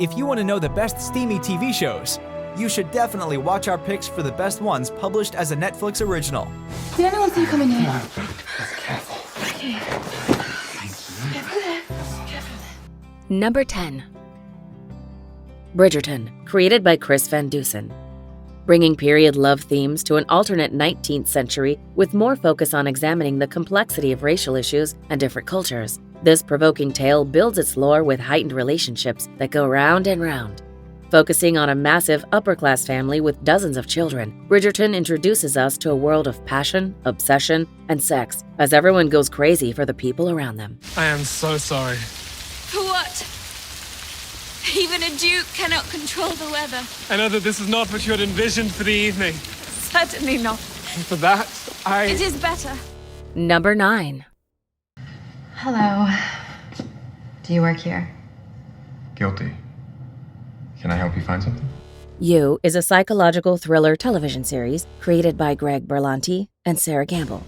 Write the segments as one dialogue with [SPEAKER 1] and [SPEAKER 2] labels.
[SPEAKER 1] If you want to know the best Steamy TV shows, you should definitely watch our picks for the best ones published as a Netflix original.
[SPEAKER 2] Did anyone see you come in here?
[SPEAKER 3] No, careful.
[SPEAKER 2] Okay. Careful there. Careful there.
[SPEAKER 4] Number 10. Bridgerton, created by Chris Van Dusen. Bringing period love themes to an alternate 19th century with more focus on examining the complexity of racial issues and different cultures. This provoking tale builds its lore with heightened relationships that go round and round. Focusing on a massive upper-class family with dozens of children, Bridgerton introduces us to a world of passion, obsession, and sex as everyone goes crazy for the people around them.
[SPEAKER 5] I am so sorry.
[SPEAKER 6] For what? Even a duke cannot control the weather.
[SPEAKER 5] I know that this is not what you had envisioned for the evening.
[SPEAKER 6] Certainly not.
[SPEAKER 5] For that,
[SPEAKER 6] It is better.
[SPEAKER 4] Number 9.
[SPEAKER 7] Hello. Do you work here?
[SPEAKER 3] Guilty. Can I help you find something?
[SPEAKER 4] You is a psychological thriller television series created by Greg Berlanti and Sarah Gamble.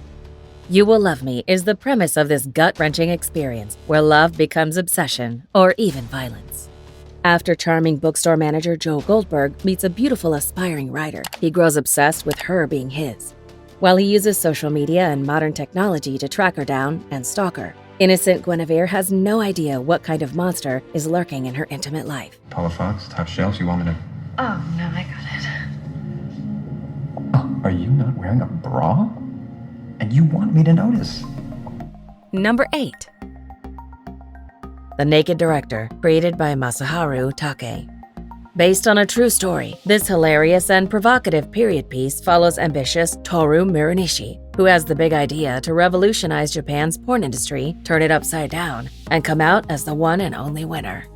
[SPEAKER 4] You Will Love Me is the premise of this gut-wrenching experience where love becomes obsession or even violence. After charming bookstore manager Joe Goldberg meets a beautiful aspiring writer, he grows obsessed with her being his. While he uses social media and modern technology to track her down and stalk her, innocent Guinevere has no idea what kind of monster is lurking in her intimate life.
[SPEAKER 3] Paula Fox, top shelves, you want me to...
[SPEAKER 7] Oh, no, I got it.
[SPEAKER 3] Oh, are you not wearing a bra? And you want me to notice?
[SPEAKER 4] Number 8. The Naked Director, created by Masaharu Take. Based on a true story, this hilarious and provocative period piece follows ambitious Toru Muranishi, who has the big idea to revolutionize Japan's porn industry, turn it upside down, and come out as the one and only winner.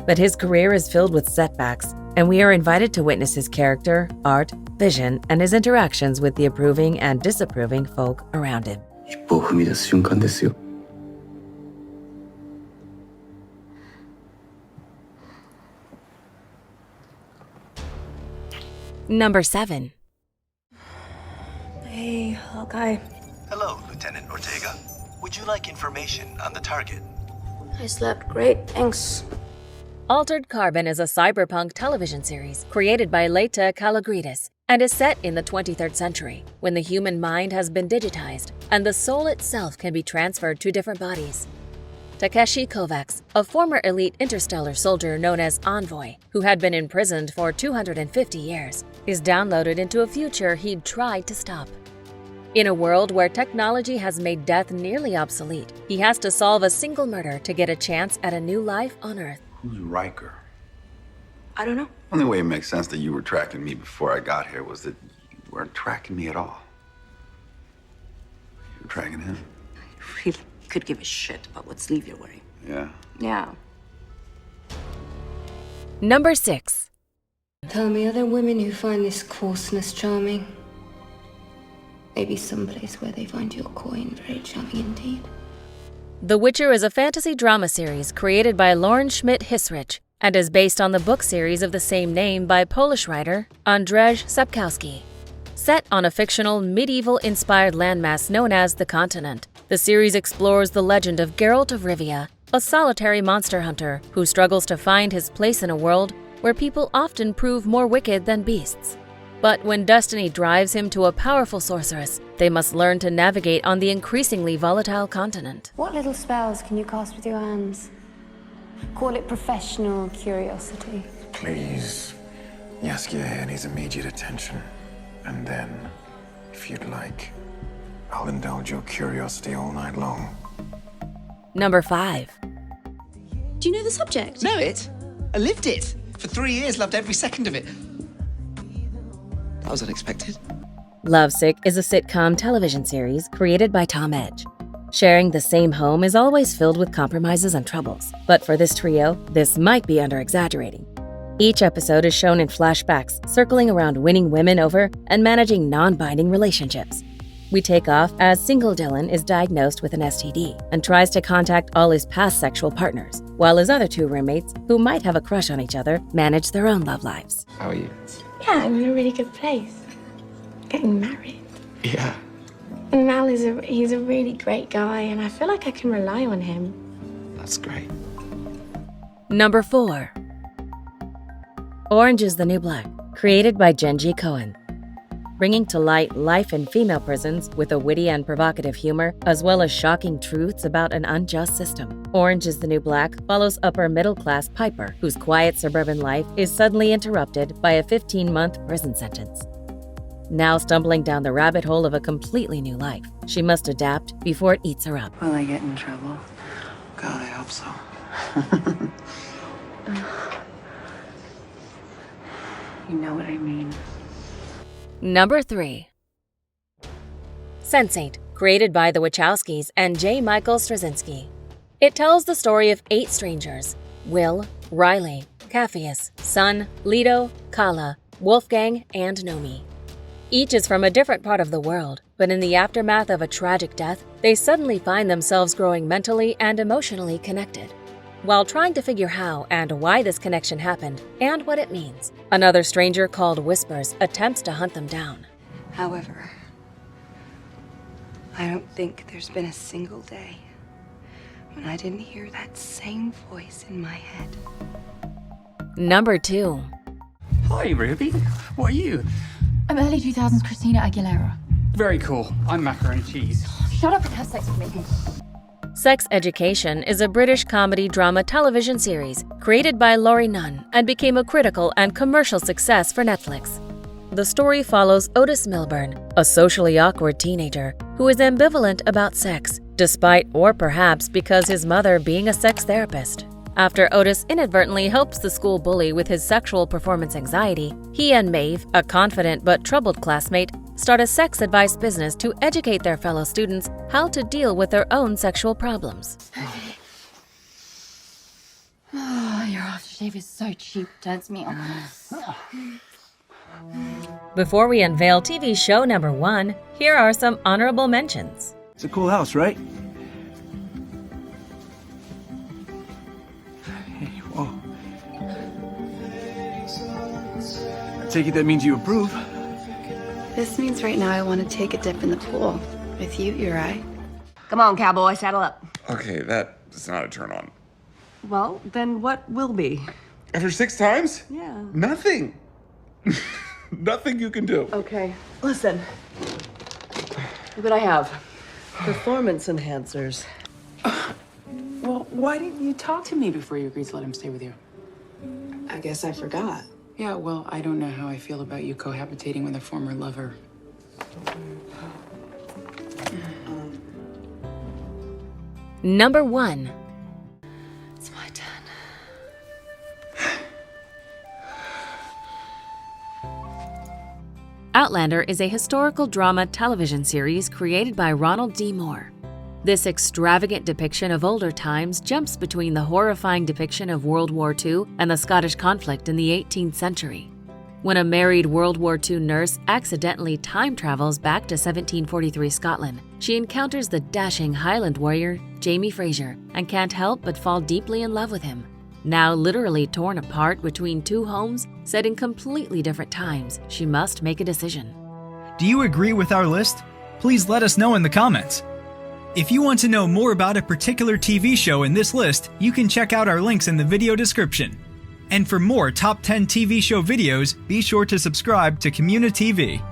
[SPEAKER 4] But his career is filled with setbacks, and we are invited to witness his character, art, vision, and his interactions with the approving and disapproving folk around him.
[SPEAKER 8] 一歩を踏み出す瞬間ですよ。
[SPEAKER 4] Number 7.
[SPEAKER 2] Hey, Hawkeye.
[SPEAKER 9] Hello, Lieutenant Ortega. Would you like information on the target?
[SPEAKER 2] I slept great, thanks.
[SPEAKER 4] Altered Carbon is a cyberpunk television series created by Leita Kalogridis and is set in the 23rd century, when the human mind has been digitized and the soul itself can be transferred to different bodies. Takeshi Kovacs, a former elite interstellar soldier known as Envoy, who had been imprisoned for 250 years, is downloaded into a future he'd tried to stop. In a world where technology has made death nearly obsolete, he has to solve a single murder to get a chance at a new life on Earth.
[SPEAKER 8] Who's Riker?
[SPEAKER 2] I don't know.
[SPEAKER 8] Only way it makes sense that you were tracking me before I got here was that you weren't tracking me at all. You were tracking him.
[SPEAKER 10] Really could give a shit about what sleeve you're wearing.
[SPEAKER 8] Yeah.
[SPEAKER 10] Yeah.
[SPEAKER 4] Number 6.
[SPEAKER 11] Tell me, are there women who find this coarseness charming? Maybe someplace where they find your coin very charming indeed.
[SPEAKER 4] The Witcher is a fantasy drama series created by Lauren Schmidt-Hissrich and is based on the book series of the same name by Polish writer Andrzej Sapkowski. Set on a fictional, medieval-inspired landmass known as the Continent, the series explores the legend of Geralt of Rivia, a solitary monster hunter who struggles to find his place in a world where people often prove more wicked than beasts. But when destiny drives him to a powerful sorceress, they must learn to navigate on the increasingly volatile continent.
[SPEAKER 11] What little spells can you cast with your hands? Call it professional curiosity.
[SPEAKER 12] Please, Yaskia here needs immediate attention. And then, if you'd like, I'll indulge your curiosity all night long.
[SPEAKER 4] Number 5.
[SPEAKER 13] Do you know the subject?
[SPEAKER 9] Know it? I lived it. For 3 years, loved every second of it. That was unexpected.
[SPEAKER 4] Lovesick is a sitcom television series created by Tom Edge. Sharing the same home is always filled with compromises and troubles, but for this trio, this might be under-exaggerating. Each episode is shown in flashbacks, circling around winning women over and managing non-binding relationships. We take off as single Dylan is diagnosed with an STD and tries to contact all his past sexual partners, while his other 2 roommates, who might have a crush on each other, manage their own love lives.
[SPEAKER 3] How are you?
[SPEAKER 2] Yeah, I'm in a really good place. Getting married.
[SPEAKER 3] Yeah.
[SPEAKER 2] And Mal he's a really great guy, and I feel like I can rely on him.
[SPEAKER 3] That's great.
[SPEAKER 4] Number 4. Orange is the New Black, created by Genji Cohen. Bringing to light life in female prisons with a witty and provocative humor, as well as shocking truths about an unjust system. Orange is the New Black follows upper-middle-class Piper, whose quiet suburban life is suddenly interrupted by a 15-month prison sentence. Now stumbling down the rabbit hole of a completely new life, she must adapt before it eats her up.
[SPEAKER 10] Will I get in trouble?
[SPEAKER 12] God, I hope so.
[SPEAKER 10] You know what I mean.
[SPEAKER 4] Number 3. Sense8, created by the Wachowskis and J. Michael Straczynski. It tells the story of 8 strangers: Will, Riley, Capheus, Sun, Leto, Kala, Wolfgang, and Nomi. Each is from a different part of the world, but in the aftermath of a tragic death, they suddenly find themselves growing mentally and emotionally connected. While trying to figure how and why this connection happened and what it means, another stranger called Whispers attempts to hunt them down.
[SPEAKER 10] However, I don't think there's been a single day when I didn't hear that same voice in my head.
[SPEAKER 4] Number 2.
[SPEAKER 14] Hi, Ruby. What are you?
[SPEAKER 15] I'm early 2000s Christina Aguilera.
[SPEAKER 14] Very cool. I'm macaroni and cheese.
[SPEAKER 15] Shut up and have sex with me.
[SPEAKER 4] Sex Education is a British comedy drama television series created by Laurie Nunn and became a critical and commercial success for Netflix. The story follows Otis Milburn, a socially awkward teenager who is ambivalent about sex, despite or perhaps because his mother being a sex therapist. After Otis inadvertently helps the school bully with his sexual performance anxiety, he and Maeve, a confident but troubled classmate, start a sex advice business to educate their fellow students how to deal with their own sexual problems.
[SPEAKER 15] Oh, your aftershave is so cheap, turns me on.
[SPEAKER 4] Before we unveil TV show number 1, here are some honorable mentions.
[SPEAKER 16] It's a cool house, right? Hey, whoa. I take it that means you approve.
[SPEAKER 10] This means right now I want to take a dip in the pool. With you, Uri.
[SPEAKER 7] Come on, cowboy, saddle up.
[SPEAKER 12] Okay, that is not a turn on.
[SPEAKER 7] Well, then what will be?
[SPEAKER 12] After 6 times?
[SPEAKER 7] Yeah.
[SPEAKER 12] Nothing. Nothing you can do.
[SPEAKER 7] Okay, listen. Look what I have. Performance enhancers.
[SPEAKER 17] Well, why didn't you talk to me before you agreed to let him stay with you?
[SPEAKER 7] I guess I forgot.
[SPEAKER 17] Yeah, well, I don't know how I feel about you cohabitating with a former lover.
[SPEAKER 4] Number 1.
[SPEAKER 7] It's my turn.
[SPEAKER 4] Outlander is a historical drama television series created by Ronald D. Moore. This extravagant depiction of older times jumps between the horrifying depiction of World War II and the Scottish conflict in the 18th century. When a married World War II nurse accidentally time travels back to 1743 Scotland, she encounters the dashing Highland warrior Jamie Fraser and can't help but fall deeply in love with him. Now literally torn apart between 2 homes set in completely different times, she must make a decision.
[SPEAKER 1] Do you agree with our list? Please let us know in the comments. If you want to know more about a particular TV show in this list, you can check out our links in the video description. And for more top 10 TV show videos, be sure to subscribe to communiTV.